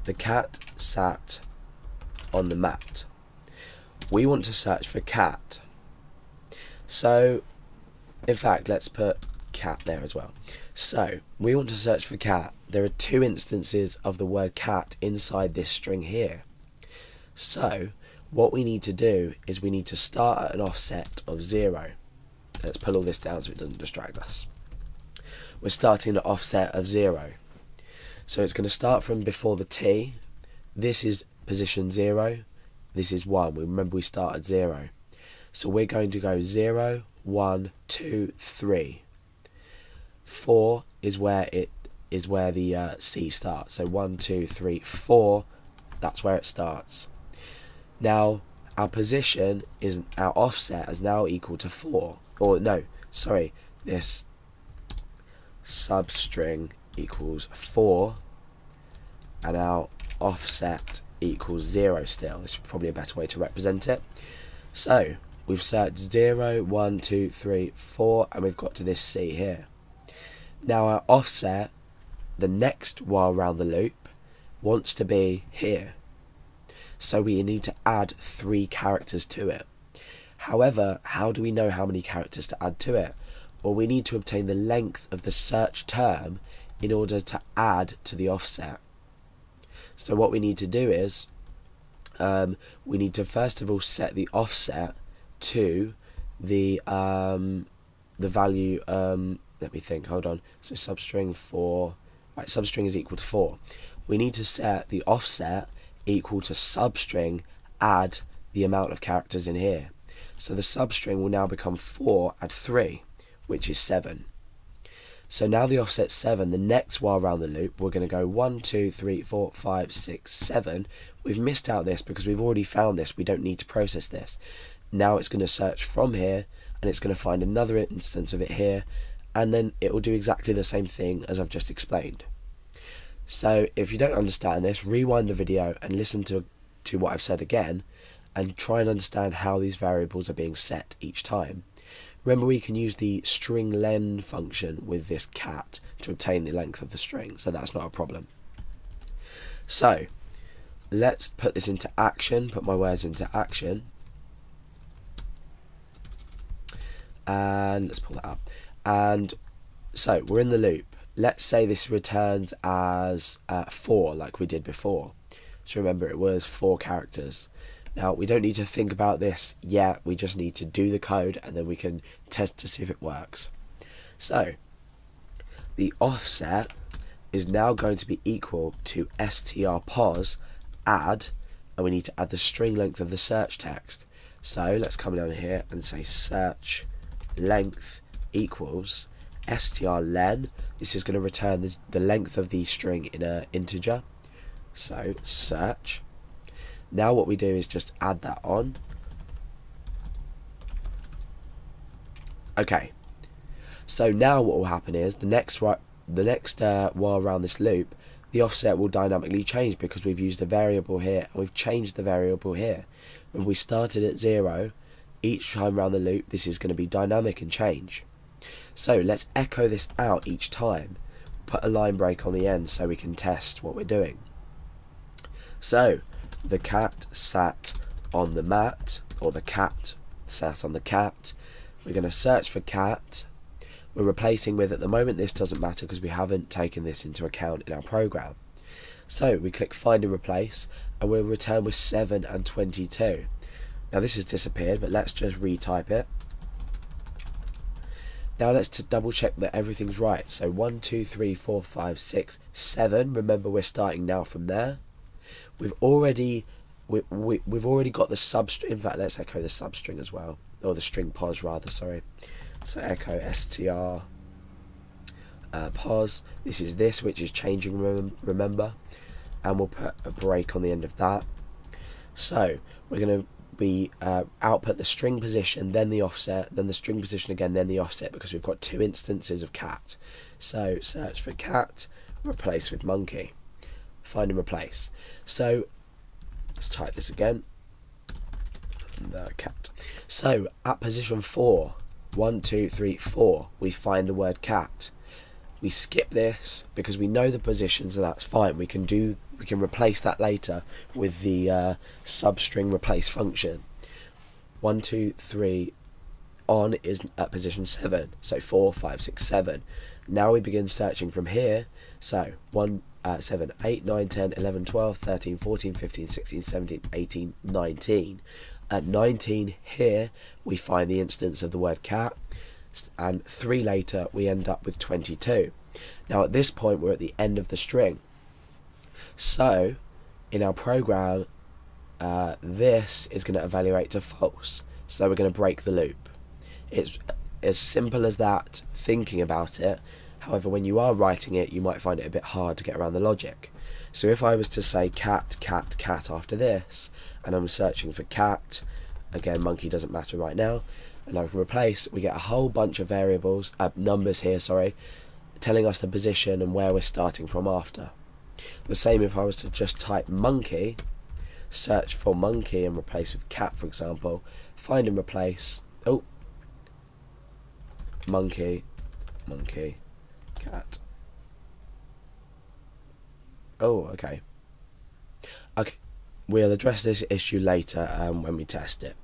the cat sat on the mat. We want to search for cat. So, in fact, let's put cat there as well. So, we want to search for cat. There are two instances of the word cat inside this string here. So, what we need to do is we need to start at an offset of 0. Let's pull all this down so it doesn't distract us. We're starting at an offset of 0. So it's going to start from before the T. This is position 0. This is 1. Remember we start at 0. So we're going to go 0, 1, 2, 3. 4 is where the C starts. So 1, 2, 3, 4. That's where it starts. Now our position is our offset is now equal to 4. Or no, sorry, this substring equals 4, and our offset equals 0 still. This is probably a better way to represent it. So we've searched 0, 1, 2, 3, 4, and we've got to this C here. Now our offset, the next while round the loop, wants to be here. So we need to add 3 characters to it. However, how do we know how many characters to add to it? Well, we need to obtain the length of the search term in order to add to the offset. So what we need to do is, we need to first of all set the offset to the value, let me think, hold on. So substring 4, right, substring is equal to 4. We need to set the offset equal to substring add the amount of characters in here. So the substring will now become 4 add 3, which is 7. So now the offset's 7. The next while around the loop, we're going to go 1, 2, 3, 4, 5, 6, 7. We've missed out this because we've already found this. We don't need to process this. Now it's going to search from here, and it's going to find another instance of it here, and then it will do exactly the same thing as I've just explained. So if you don't understand this, rewind the video and listen to what I've said again, and try and understand how these variables are being set each time. Remember, we can use the string len function with this cat to obtain the length of the string, so that's not a problem. So let's put this into action, put my words into action, and let's pull that up. And so we're in the loop. Let's say this returns as 4 like we did before. So remember, it was 4 characters. Now we don't need to think about this yet, we just need to do the code and then we can test to see if it works. So the offset is now going to be equal to strpos add, and we need to add the string length of the search text. So let's come down here and say search length equals strlen. This is going to return the length of the string in an integer. So search. Now what we do is just add that on. Okay. So now what will happen is the next while around this loop, the offset will dynamically change because we've used a variable here and we've changed the variable here. When we started at 0, each time around the loop, this is going to be dynamic and change. So let's echo this out each time. Put a line break on the end so we can test what we're doing. So the cat sat on the mat, or the cat sat on the cat. We're going to search for cat. We're replacing with, at the moment this doesn't matter because we haven't taken this into account in our program. So we click find and replace, and we'll return with 7 and 22. Now this has disappeared, but let's just retype it. Now let's double check that everything's right. So 1, 2, 3, 4, 5, 6, 7. Remember, we're starting now from there. We've already got the substring. In fact, let's echo the substring as well, or the string pos rather. Sorry. So echo str pos. This is this, which is changing. Remember, and we'll put a break on the end of that. So we're going to output the string position, then the offset, then the string position again, then the offset, because we've got 2 instances of cat. So search for cat, replace with monkey, find and replace. So let's type this again. The cat. So at position 4, 1, 2, 3, 4, we find the word cat. we skip this because we know the position, so that's fine. We can replace that later with the substring replace function. 1, 2, 3 on is at position 7, so 4, 5, 6, 7. Now we begin searching from here, so 1, 7, 8, 9, 10, 11, 12, 13, 14, 15, 16, 17, 18, 19. At 19 here we find the instance of the word cat, and 3 later we end up with 22. Now at this point we're at the end of the string, so in our program this is going to evaluate to false, so we're going to break the loop. It's as simple as that, thinking about it. However, when you are writing it, you might find it a bit hard to get around the logic. So if I was to say cat, cat, cat after this, and I'm searching for cat, again monkey doesn't matter right now, and I can replace, we get a whole bunch of variables, numbers here, sorry, telling us the position and where we're starting from after. The same if I was to just type monkey, search for monkey and replace with cat, for example, find and replace, oh, monkey, monkey, cat. Oh, okay. Okay, we'll address this issue later when we test it.